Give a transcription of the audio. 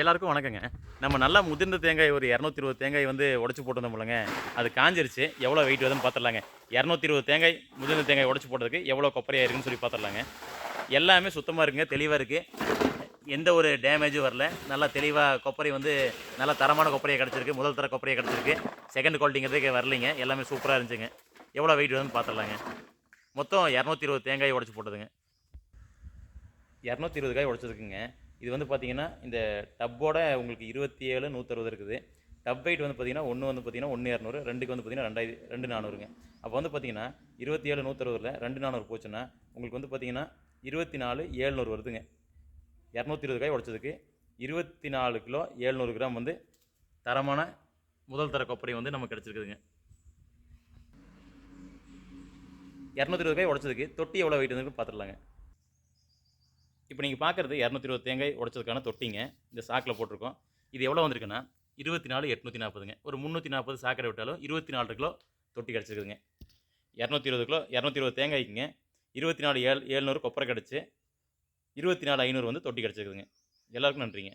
எல்லாருக்கும் வணக்கங்க. நம்ம நல்லா முதிர்ந்த தேங்காய் ஒரு 220 தேங்காய் வந்து உடைச்சு போட்டிருந்தோம் போலங்க. அது காஞ்சிருச்சு. எவ்வளோ வெயிட் வருதுன்னு பார்த்துடலாங்க. 220 தேங்காய் முதிர்ந்த தேங்காய் உடைச்சு போட்டதுக்கு எவ்வளோ கொப்பரையா இருக்குன்னு சொல்லி பார்த்துடலாங்க. எல்லாமே சுத்தமா இருக்குங்க. தெளிவா இருக்கு. எந்த ஒரு டேமேஜும் வரல. நல்லா தெளிவா கொப்பரை வந்து நல்லா தரமான கொப்பரையா கிடைச்சிருக்கு. முதல் தர கொப்பரையா கிடைச்சிருக்கு. செகண்ட் குவாலிட்டிங்கிறதுக்கு வரலைங்க. எல்லாமே சூப்பரா இருந்துச்சுங்க. எவ்வளோ வெயிட் வருதுன்னு பார்த்துடலாங்க. மொத்தம் 220 தேங்காய் உடைச்சு போட்டதுங்க. 220 காய் உடைச்சதுக்குங்க. இது வந்து பார்த்தீங்கன்னா, இந்த டப்போட உங்களுக்கு 27, 160 இருக்குது. டப் வெயிட் வந்து பார்த்தீங்கன்னா, 1 வந்து பார்த்தீங்கன்னா 1200, 2க்கு வந்து பார்த்தீங்கன்னா 2400ங்க. அப்போ வந்து பார்த்தீங்கன்னா, 27, 160ல 2400 போச்சுன்னா, உங்களுக்கு வந்து பார்த்தீங்கன்னா 24,700 வருதுங்க. 220 காய் உடைச்சதுக்கு 24 கிலோ 700 கிராம் வந்து தரமான முதல் தர கொப்பரை வந்து நமக்கு கிடச்சிருக்குதுங்க. 220 காய் உடைச்சதுக்கு தொட்டி எவ்வளோ வெயிட் வந்துருக்கு பார்த்துடலாங்க. இப்போ நீங்கள் பார்க்குறது 220 தேங்காய் உடைச்சதுக்கான தொட்டிங்க. இந்த சாக்கில் போட்டிருக்கோம். இது எவ்வளோ வந்திருக்குன்னா 24,840ங்க. ஒரு 340 சாக்கடை விட்டாலும் 24 கிலோ தொட்டி கிடச்சிருக்குதுங்க. 220 தேங்காய்க்குங்க 24,700 கொப்பரை கிடச்சி 24,500 வந்து தொட்டி கிடச்சிருக்குதுங்க. எல்லாருக்கும் நன்றிங்க.